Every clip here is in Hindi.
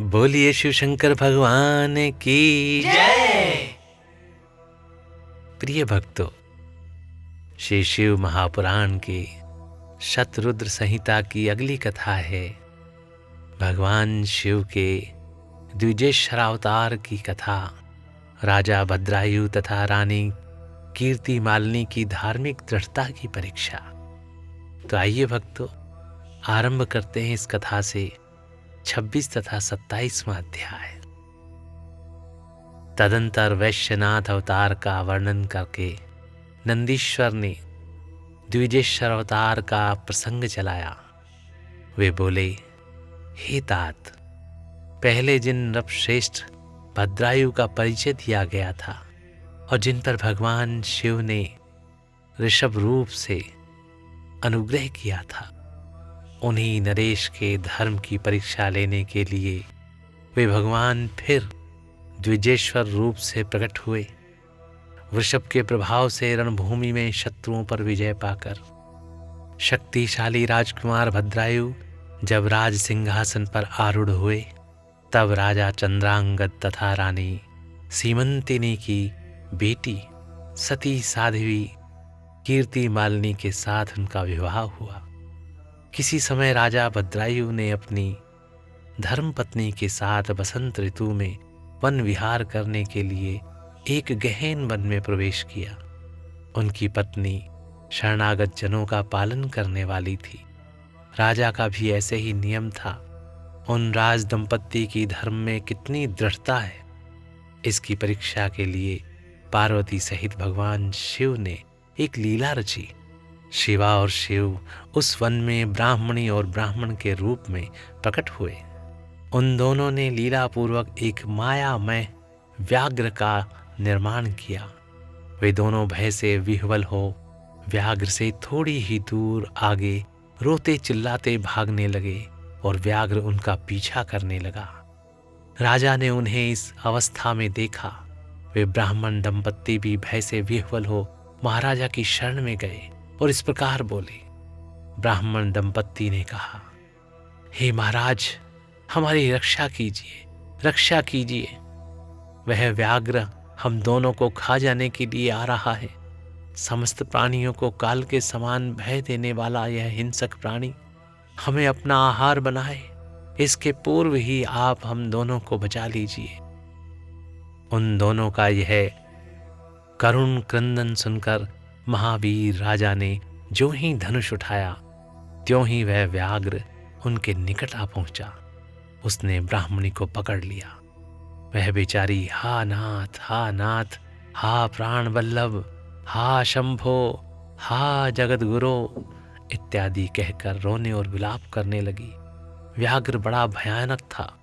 बोलिए शिव शंकर भगवान की जय। प्रिय भक्तों, श्री शिव महापुराण की शतरुद्र संहिता की अगली कथा है भगवान शिव के द्विजेश्वर अवतार की कथा। राजा भद्रायु तथा रानी कीर्ति मालिनी की धार्मिक दृढ़ता की परीक्षा। तो आइए भक्तों, आरंभ करते हैं इस कथा से 26 तथा 27वां अध्याय। तदंतर वैश्यनाथ अवतार का वर्णन करके नंदीश्वर ने द्विजेश्वर अवतार का प्रसंग चलाया। वे बोले, हे तात, पहले जिन नृपश्रेष्ठ भद्रायु का परिचय दिया गया था और जिन पर भगवान शिव ने ऋषभ रूप से अनुग्रह किया था, उन्हीं नरेश के धर्म की परीक्षा लेने के लिए वे भगवान फिर द्विजेश्वर रूप से प्रकट हुए। वृषभ के प्रभाव से रणभूमि में शत्रुओं पर विजय पाकर शक्तिशाली राजकुमार भद्रायु जब राज सिंहासन पर आरूढ़ हुए, तब राजा चंद्रांगद तथा रानी सीमंतिनी की बेटी सती साध्वी कीर्ति मालिनी के साथ उनका विवाह हुआ। किसी समय राजा भद्रायु ने अपनी धर्मपत्नी के साथ बसंत ऋतु में वन विहार करने के लिए एक गहन वन में प्रवेश किया। उनकी पत्नी शरणागत जनों का पालन करने वाली थी। राजा का भी ऐसे ही नियम था। उन राज दंपत्ति की धर्म में कितनी दृढ़ता है, इसकी परीक्षा के लिए पार्वती सहित भगवान शिव ने एक लीला रची। शिवा और शिव उस वन में ब्राह्मणी और ब्राह्मण के रूप में प्रकट हुए। उन दोनों ने लीला पूर्वक एक मायामय व्याघ्र का निर्माण किया। वे दोनों भय से विह्वल हो व्याघ्र से थोड़ी ही दूर आगे रोते चिल्लाते भागने लगे और व्याघ्र उनका पीछा करने लगा। राजा ने उन्हें इस अवस्था में देखा। वे ब्राह्मण दंपत्ति भी भय से विह्वल हो महाराजा की शरण में गए और इस प्रकार बोले। ब्राह्मण दंपत्ति ने कहा, हे महाराज, हमारी रक्षा कीजिए, रक्षा कीजिए। वह व्याघ्र हम दोनों को खा जाने के लिए आ रहा है। समस्त प्राणियों को काल के समान भय देने वाला यह हिंसक प्राणी हमें अपना आहार बनाए, इसके पूर्व ही आप हम दोनों को बचा लीजिए। उन दोनों का यह करुण क्रंदन सुनकर महावीर राजा ने जो ही धनुष उठाया, त्यों ही वह व्याघ्र उनके निकट आ पहुंचा। उसने ब्राह्मणी को पकड़ लिया। वह बेचारी हा नाथ, हा नाथ, हा प्राण वल्लभ, हा शंभो, हा जगत गुरो इत्यादि कहकर रोने और विलाप करने लगी। व्याघ्र बड़ा भयानक था।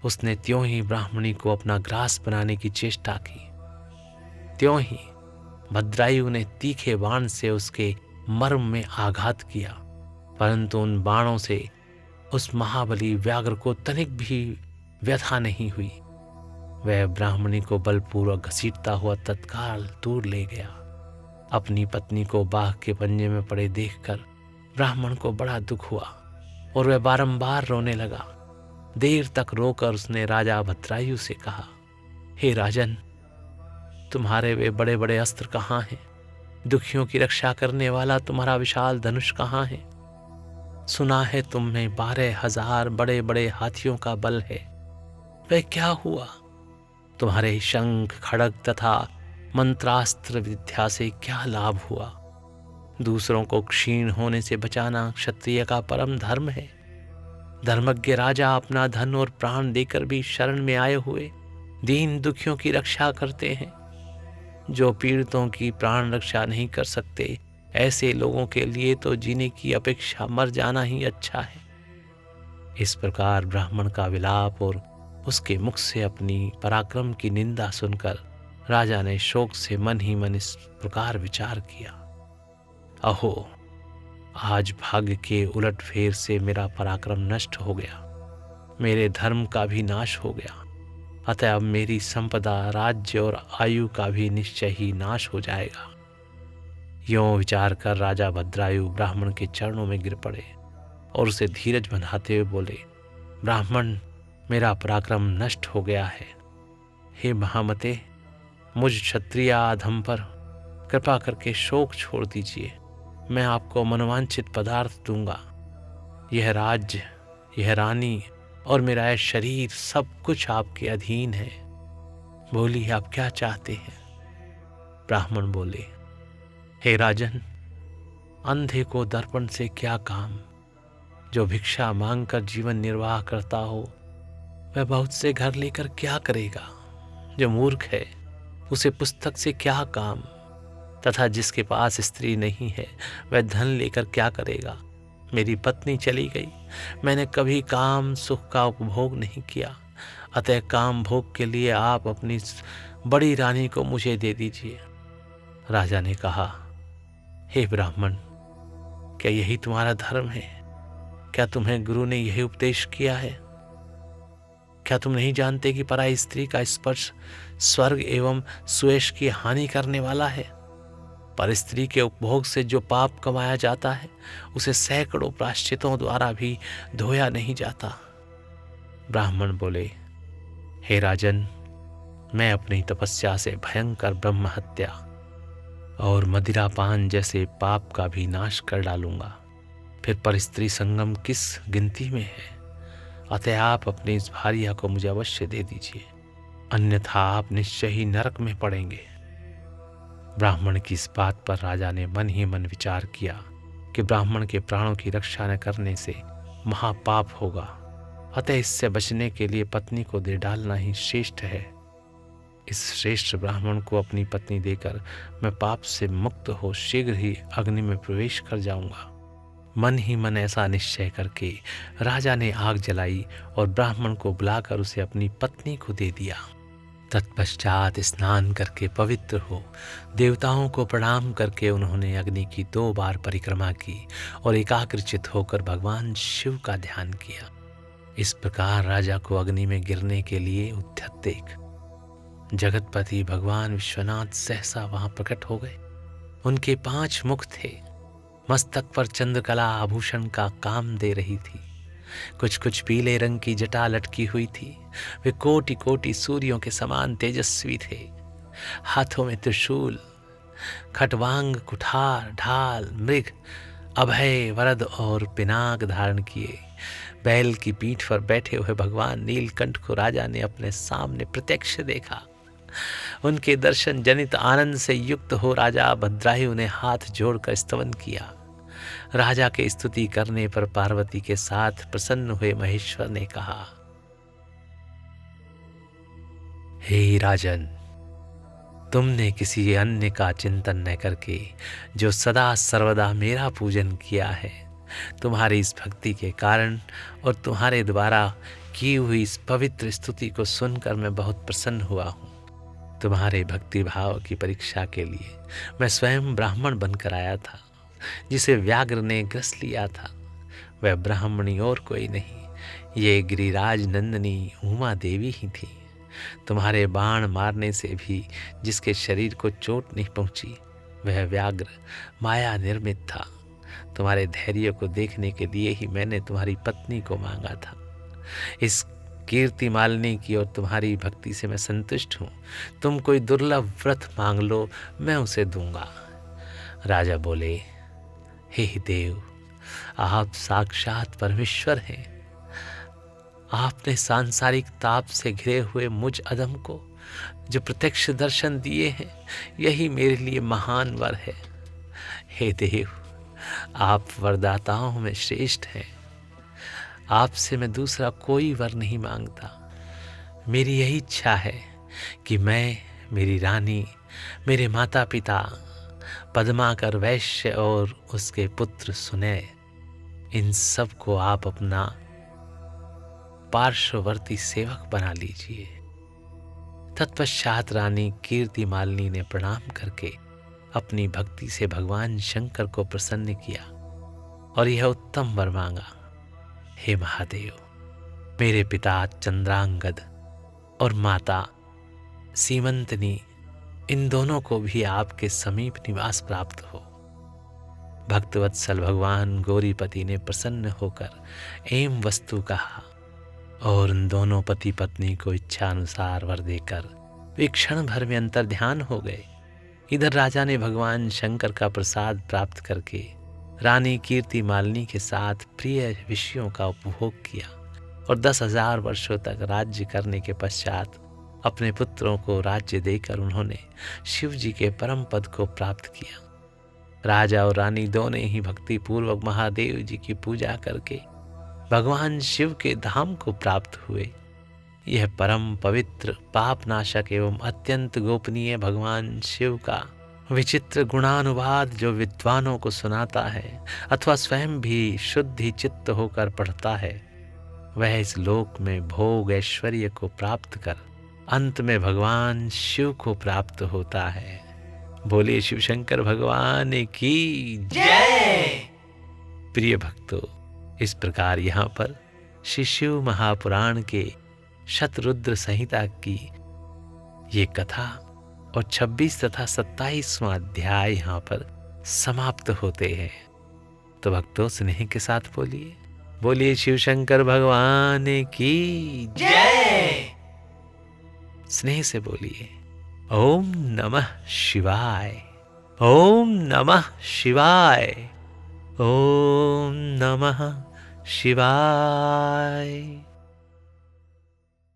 उसने त्यों ही ब्राह्मणी को अपना ग्रास बनाने की चेष्टा की। त्यों ही भद्रायु ने तीखे बाण से उसके मर्म में आघात किया, परंतु उन बाणों से उस महाबली व्याघ्र को तनिक भी व्यथा नहीं हुई। वह ब्राह्मणी को बलपूर्वक घसीटता हुआ तत्काल दूर ले गया। अपनी पत्नी को बाघ के पंजे में पड़े देखकर ब्राह्मण को बड़ा दुख हुआ और वह बारंबार रोने लगा। देर तक रोकर उसने राजा भद्रायु से कहा, हे राजन, तुम्हारे वे बड़े बड़े अस्त्र कहाँ हैं? दुखियों की रक्षा करने वाला तुम्हारा विशाल धनुष कहाँ है? सुना है तुम में 12,000 बड़े बड़े हाथियों का बल है। वह क्या हुआ? तुम्हारे शंख खड़ग तथा मंत्रास्त्र विद्या से क्या लाभ हुआ? दूसरों को क्षीण होने से बचाना क्षत्रिय का परम धर्म है। धर्मज्ञ राजा अपना धन और प्राण देकर भी शरण में आए हुए दीन दुखियों की रक्षा करते हैं। जो पीड़ितों की प्राण रक्षा नहीं कर सकते, ऐसे लोगों के लिए तो जीने की अपेक्षा मर जाना ही अच्छा है। इस प्रकार ब्राह्मण का विलाप और उसके मुख से अपनी पराक्रम की निंदा सुनकर राजा ने शोक से मन ही मन इस प्रकार विचार किया, अहो, आज भाग्य के उलटफेर से मेरा पराक्रम नष्ट हो गया, मेरे धर्म का भी नाश हो गया। अतः अब मेरी संपदा, राज्य और आयु का भी निश्चय ही नाश हो जाएगा। यों विचार कर राजा भद्रायु ब्राह्मण के चरणों में गिर पड़े और उसे धीरज बंधाते हुए बोले, ब्राह्मण, मेरा पराक्रम नष्ट हो गया है। हे महामते, मुझ क्षत्रिय अधम पर कृपा करके शोक छोड़ दीजिए। मैं आपको मनोवांछित पदार्थ दूंगा। यह राज्य, यह रानी और मेरा यह शरीर सब कुछ आपके अधीन है। बोलिए, आप क्या चाहते हैं? ब्राह्मण बोले, हे राजन, अंधे को दर्पण से क्या काम? जो भिक्षा मांगकर जीवन निर्वाह करता हो वह बहुत से घर लेकर क्या करेगा? जो मूर्ख है उसे पुस्तक से क्या काम? तथा जिसके पास स्त्री नहीं है वह धन लेकर क्या करेगा? मेरी पत्नी चली गई, मैंने कभी काम सुख का उपभोग नहीं किया, अतः काम भोग के लिए आप अपनी बड़ी रानी को मुझे दे दीजिए। राजा ने कहा, हे ब्राह्मण, क्या यही तुम्हारा धर्म है? क्या तुम्हें गुरु ने यही उपदेश किया है? क्या तुम नहीं जानते कि पराई स्त्री का स्पर्श स्वर्ग एवं सुयश की हानि करने वाला है? पर स्त्री के उपभोग से जो पाप कमाया जाता है उसे सैकड़ों प्रायश्चितों द्वारा भी धोया नहीं जाता। ब्राह्मण बोले, हे राजन, मैं अपनी तपस्या से भयंकर ब्रह्म हत्या और मदिरापान जैसे पाप का भी नाश कर डालूंगा। फिर पर स्त्री संगम किस गिनती में है? अतः आप अपनी इस भार्या को मुझे अवश्य दे दीजिए, अन्यथा आप निश्चय ही नरक में पड़ेंगे। ब्राह्मण की इस बात पर राजा ने मन ही मन विचार किया कि ब्राह्मण के प्राणों की रक्षा न करने से महापाप होगा, अतः इससे बचने के लिए पत्नी को दे डालना ही श्रेष्ठ है। इस श्रेष्ठ ब्राह्मण को अपनी पत्नी देकर मैं पाप से मुक्त हो शीघ्र ही अग्नि में प्रवेश कर जाऊंगा। मन ही मन ऐसा निश्चय करके राजा ने आग जलाई और ब्राह्मण को बुलाकर उसे अपनी पत्नी को दे दिया। तत्पश्चात स्नान करके पवित्र हो देवताओं को प्रणाम करके उन्होंने अग्नि की 2 बार परिक्रमा की और एकाग्रचित होकर भगवान शिव का ध्यान किया। इस प्रकार राजा को अग्नि में गिरने के लिए उद्यत देख जगतपति भगवान विश्वनाथ सहसा वहां प्रकट हो गए। उनके 5 मुख थे, मस्तक पर चंद्रकला आभूषण का काम दे रही थी, कुछ कुछ पीले रंग की जटा लटकी हुई थी। वे कोटि कोटि सूर्यों के समान तेजस्वी थे। हाथों में त्रिशूल, खटवांग, कुठार, ढाल, मृग, अभय, वरद और पिनाक धारण किए बैल की पीठ पर बैठे हुए भगवान नीलकंठ को राजा ने अपने सामने प्रत्यक्ष देखा। उनके दर्शन जनित आनंद से युक्त हो राजा भद्रायु ने हाथ जोड़कर स्तवन किया। राजा के स्तुति करने पर पार्वती के साथ प्रसन्न हुए महेश्वर ने कहा, हे राजन, तुमने किसी अन्य का चिंतन न करके जो सदा सर्वदा मेरा पूजन किया है, तुम्हारी इस भक्ति के कारण और तुम्हारे द्वारा की हुई इस पवित्र स्तुति को सुनकर मैं बहुत प्रसन्न हुआ हूँ। तुम्हारे भक्ति भाव की परीक्षा के लिए मैं स्वयं ब्राह्मण बनकर आया था। जिसे व्याघ्र ने ग्रस लिया था वह ब्राह्मणी और कोई नहीं, ये गिरिराज नंदनी उमा देवी ही थी। तुम्हारे बाण मारने से भी जिसके शरीर को चोट नहीं पहुंची वह व्याघ्र माया निर्मित था। तुम्हारे धैर्य को देखने के लिए ही मैंने तुम्हारी पत्नी को मांगा था। इस कीर्ति मालिनी की और तुम्हारी भक्ति से मैं संतुष्ट हूँ। तुम कोई दुर्लभ व्रत मांग लो, मैं उसे दूंगा। राजा बोले, हे देव, आप साक्षात परमेश्वर हैं। आपने सांसारिक ताप से घिरे हुए मुझ अधम को जो प्रत्यक्ष दर्शन दिए हैं, यही मेरे लिए महान वर है। हे देव, आप वरदाताओं में श्रेष्ठ हैं। आपसे मैं दूसरा कोई वर नहीं मांगता। मेरी यही इच्छा है कि मैं, मेरी रानी, मेरे माता पिता पद्माकर वैश्य और उसके पुत्र सुनय, इन सब को आप अपना पार्श्ववर्ती सेवक बना लीजिए। तत्पश्चात रानी कीर्ति मालिनी ने प्रणाम करके अपनी भक्ति से भगवान शंकर को प्रसन्न किया और यह उत्तम वर मांगा, हे महादेव, मेरे पिता चंद्रांगद और माता सीमंतनी, इन दोनों को भी आपके समीप निवास प्राप्त हो। भक्तवत्सल भगवान गौरीपति ने प्रसन्न होकर एम वस्तु कहा और उन दोनों पति पत्नी को इच्छा अनुसार वर देकर वे क्षण भर में अंतर्ध्यान हो गए। इधर राजा ने भगवान शंकर का प्रसाद प्राप्त करके रानी कीर्ति मालिनी के साथ प्रिय विषयों का उपभोग किया और 10,000 वर्षों तक राज्य करने के पश्चात अपने पुत्रों को राज्य देकर उन्होंने शिव जी के परम पद को प्राप्त किया। राजा और रानी दोनों ही भक्ति पूर्वक महादेव जी की पूजा करके भगवान शिव के धाम को प्राप्त हुए। यह परम पवित्र पाप नाशक एवं अत्यंत गोपनीय भगवान शिव का विचित्र गुणानुवाद जो विद्वानों को सुनाता है अथवा स्वयं भी शुद्धि चित्त होकर पढ़ता है, वह इस लोक में भोग ऐश्वर्य को प्राप्त कर अंत में भगवान शिव को प्राप्त होता है। बोलिए शिव शंकर भगवान की जय। प्रिय भक्तों, इस प्रकार यहाँ पर श्री शिव महापुराण के शतरुद्र संहिता की ये कथा और 26 तथा 27वां अध्याय यहाँ पर समाप्त होते हैं। तो भक्तों, स्नेह के साथ बोलिए, बोलिए शिव शंकर भगवान की जय। स्नेह से बोलिए, ओम नमः शिवाय, ओम नमः शिवाय, ओम नमः शिवाय।